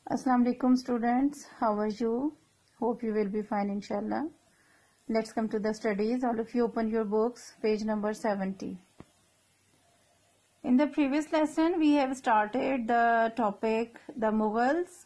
Assalamu alaikum students, how are you? Hope you will be fine inshallah. Let's come to the studies. All of you open your books, page number 70. In the previous lesson we have started the topic the Mughals.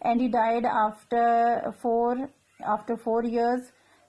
And he died after 4 years.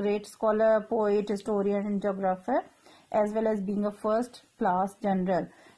great scholar, poet, historian and geographer as well as being a first class general.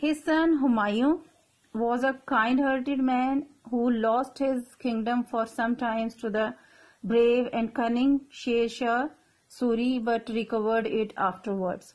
His son Humayun was a kind-hearted man who lost his kingdom for some time to the brave and cunning Sher Shah Suri but recovered it afterwards.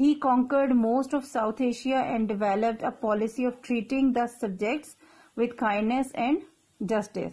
He conquered most of South Asia and developed a policy of treating the subjects with kindness and justice.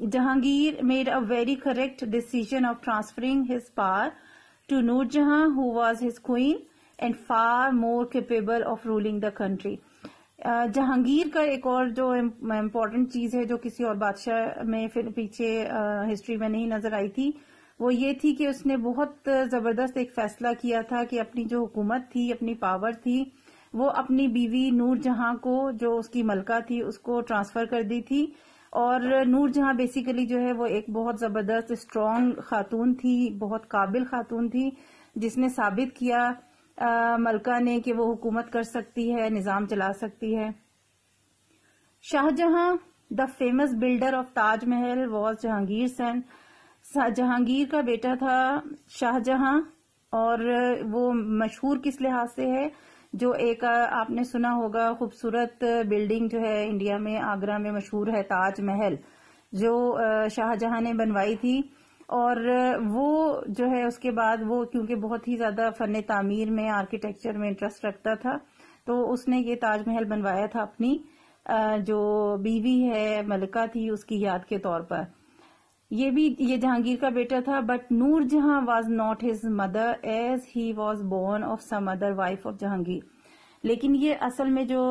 Jahangir made a very correct decision of transferring his power to Noor Jahan, who was his queen and far more capable of ruling the country. Jahangir کا ایک اور جو important چیز ہے جو کسی اور بادشاہ میں پھر پیچھے ہسٹری میں نہیں نظر آئی تھی، وہ یہ تھی کہ اس نے بہت زبردست ایک فیصلہ کیا تھا کہ اپنی جو حکومت تھی، اپنی پاور تھی، وہ اپنی بیوی نور جہاں کو، جو اس کی ملکہ تھی، اس کو ٹرانسفر کر دی تھی. اور نور جہاں بیسیکلی جو ہے وہ ایک بہت زبردست اسٹرانگ خاتون تھی، بہت قابل خاتون تھی، جس نے ثابت کیا ملکہ نے کہ وہ حکومت کر سکتی ہے، نظام چلا سکتی ہے. شاہ جہاں the famous builder of Taj Mahal was Jahangir سن. جہانگیر کا بیٹا تھا شاہ جہاں، اور وہ مشہور کس لحاظ سے ہے، جو ایک آپ نے سنا ہوگا خوبصورت بلڈنگ جو ہے انڈیا میں، آگرہ میں مشہور ہے، تاج محل، جو شاہ جہاں نے بنوائی تھی. اور وہ جو ہے اس کے بعد وہ کیونکہ بہت ہی زیادہ فن تعمیر میں، آرکیٹیکچر میں انٹرسٹ رکھتا تھا، تو اس نے یہ تاج محل بنوایا تھا اپنی جو بیوی ہے، ملکہ تھی، اس کی یاد کے طور پر. یہ جہانگیر کا بیٹا تھا. بٹ نور جہاں was not his mother as he was born of some other wife of Jahangir. لیکن یہ اصل میں جو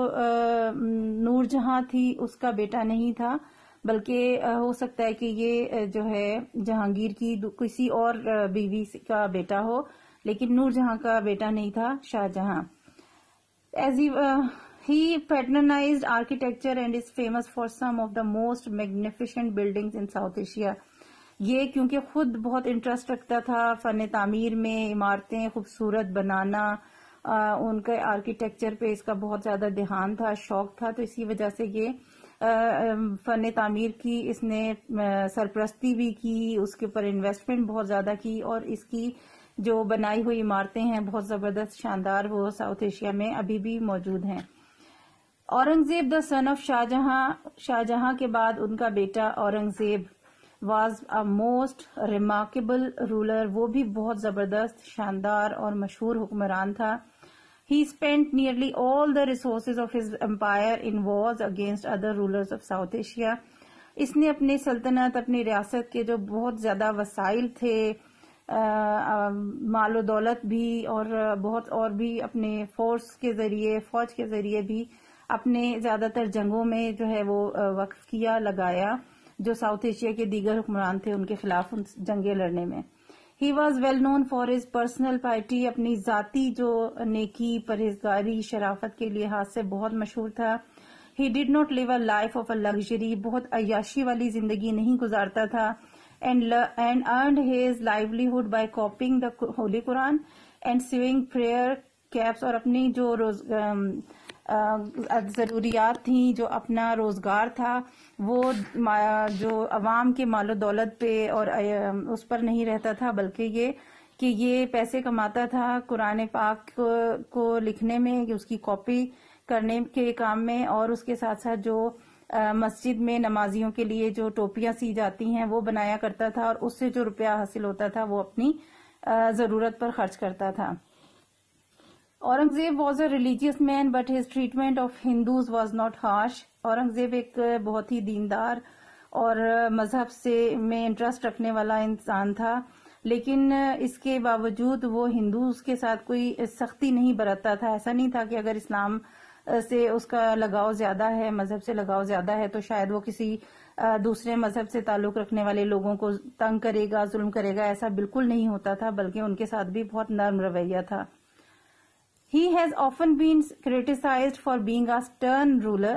نور جہاں تھی اس کا بیٹا نہیں تھا، بلکہ ہو سکتا ہے کہ یہ جو ہے جہانگیر کی کسی اور بیوی کا بیٹا ہو، لیکن نور جہاں کا بیٹا نہیں تھا Shah Jahan. As he patronized architecture and is famous for some of the most magnificent buildings in South Asia. یہ کیونکہ خود بہت انٹرسٹ رکھتا تھا فن تعمیر میں، عمارتیں خوبصورت بنانا، ان کے آرکیٹیکچر پہ اس کا بہت زیادہ دھیان تھا، شوق تھا، تو اسی وجہ سے یہ فن تعمیر کی اس نے سرپرستی بھی کی، اس کے اوپر انویسٹمنٹ بہت زیادہ کی، اور اس کی جو بنائی ہوئی عمارتیں ہیں بہت زبردست شاندار، وہ ساؤتھ ایشیا میں ابھی بھی موجود ہیں. اورنگزیب دا سن آف شاہ جہاں کے بعد ان کا بیٹا Aurangzeb was a most remarkable ruler. وہ بھی بہت زبردست، شاندار اور مشہور حکمران تھا. He spent nearly all the resources of his empire in wars against other rulers of South Asia. اس نے اپنی سلطنت، اپنی ریاست کے جو بہت زیادہ وسائل تھے، مال و دولت بھی، اور بہت اور بھی اپنے فورس کے ذریعے، فوج کے ذریعے بھی اپنے زیادہ تر جنگوں میں جو ہے وہ وقف کیا، لگایا، جو ساؤتھ ایشیا کے دیگر حکمران تھے ان کے خلاف جنگیں لڑنے میں. He was well known for his personal piety. اپنی ذاتی جو نیکی، پرہیزگاری، شرافت کے لحاظ سے بہت مشہور تھا. He did not live a life of a luxury. بہت عیاشی والی زندگی نہیں گزارتا تھا. And earned his livelihood by copying the Holy Quran and sewing prayer caps. اور اپنی جو ضروریات تھیں، جو اپنا روزگار تھا، وہ جو عوام کے مال و دولت پہ اور اس پر نہیں رہتا تھا، بلکہ یہ کہ یہ پیسے کماتا تھا قرآن پاک کو لکھنے میں، اس کی کاپی کرنے کے کام میں، اور اس کے ساتھ ساتھ جو مسجد میں نمازیوں کے لیے جو ٹوپیاں سی جاتی ہیں وہ بنایا کرتا تھا، اور اس سے جو روپیہ حاصل ہوتا تھا وہ اپنی ضرورت پر خرچ کرتا تھا. Aurangzeb was a religious man but his treatment of Hindus was not harsh. Aurangzeb ایک بہت ہی دیندار اور مذہب سے میں انٹرسٹ رکھنے والا انسان تھا، لیکن اس کے باوجود وہ ہندوز کے ساتھ کوئی سختی نہیں برتتا تھا. ایسا نہیں تھا کہ اگر اسلام سے اس کا لگاؤ زیادہ ہے، مذہب سے لگاؤ زیادہ ہے، تو شاید وہ کسی دوسرے مذہب سے تعلق رکھنے والے لوگوں کو تنگ کرے گا، ظلم کرے گا. ایسا بالکل نہیں ہوتا تھا، بلکہ ان کے ساتھ بھی بہت نرم رویہ تھا. He has often been criticized for being a stern ruler,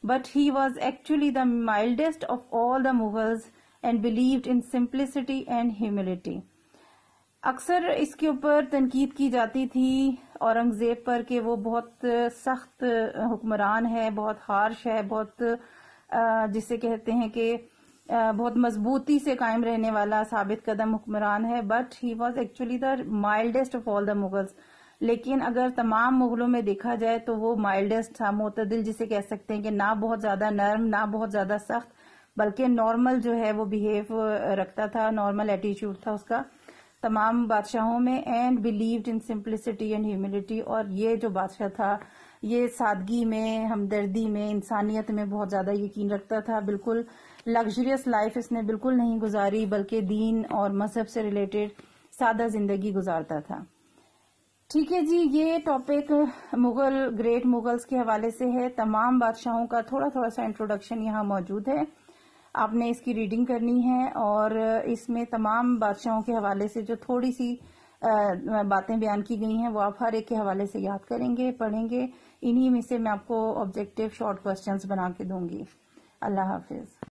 but he was actually the mildest of all the Mughals and believed in simplicity and humility. اکثر اس کے اوپر تنقید کی جاتی تھی اورنگزیب پر کہ وہ بہت سخت حکمران ہے، بہت ہارش ہے، بہت جسے کہتے ہیں کہ بہت مضبوطی سے قائم رہنے والا ثابت قدم حکمران ہے. But he was actually the mildest of all the Mughals. لیکن اگر تمام مغلوں میں دیکھا جائے تو وہ مائلڈسٹ تھا، معتدل جسے کہہ سکتے ہیں، کہ نہ بہت زیادہ نرم، نہ بہت زیادہ سخت، بلکہ نارمل جو ہے وہ بیہیو رکھتا تھا، نارمل ایٹیچیوڈ تھا اس کا تمام بادشاہوں میں. And believed in simplicity and humility. اور یہ جو بادشاہ تھا یہ سادگی میں، ہمدردی میں، انسانیت میں بہت زیادہ یقین رکھتا تھا. بالکل لگژریس لائف اس نے بالکل نہیں گزاری، بلکہ دین اور مذہب سے ریلیٹڈ سادہ زندگی گزارتا تھا. ٹھیک ہے جی، یہ ٹاپک گریٹ مغلز کے حوالے سے ہے. تمام بادشاہوں کا تھوڑا تھوڑا سا انٹروڈکشن یہاں موجود ہے. آپ نے اس کی ریڈنگ کرنی ہے، اور اس میں تمام بادشاہوں کے حوالے سے جو تھوڑی سی باتیں بیان کی گئی ہیں وہ آپ ہر ایک کے حوالے سے یاد کریں گے، پڑھیں گے. انہی میں سے میں آپ کو آبجیکٹیو شارٹ کوسچنز بنا کے دوں گی. اللہ حافظ.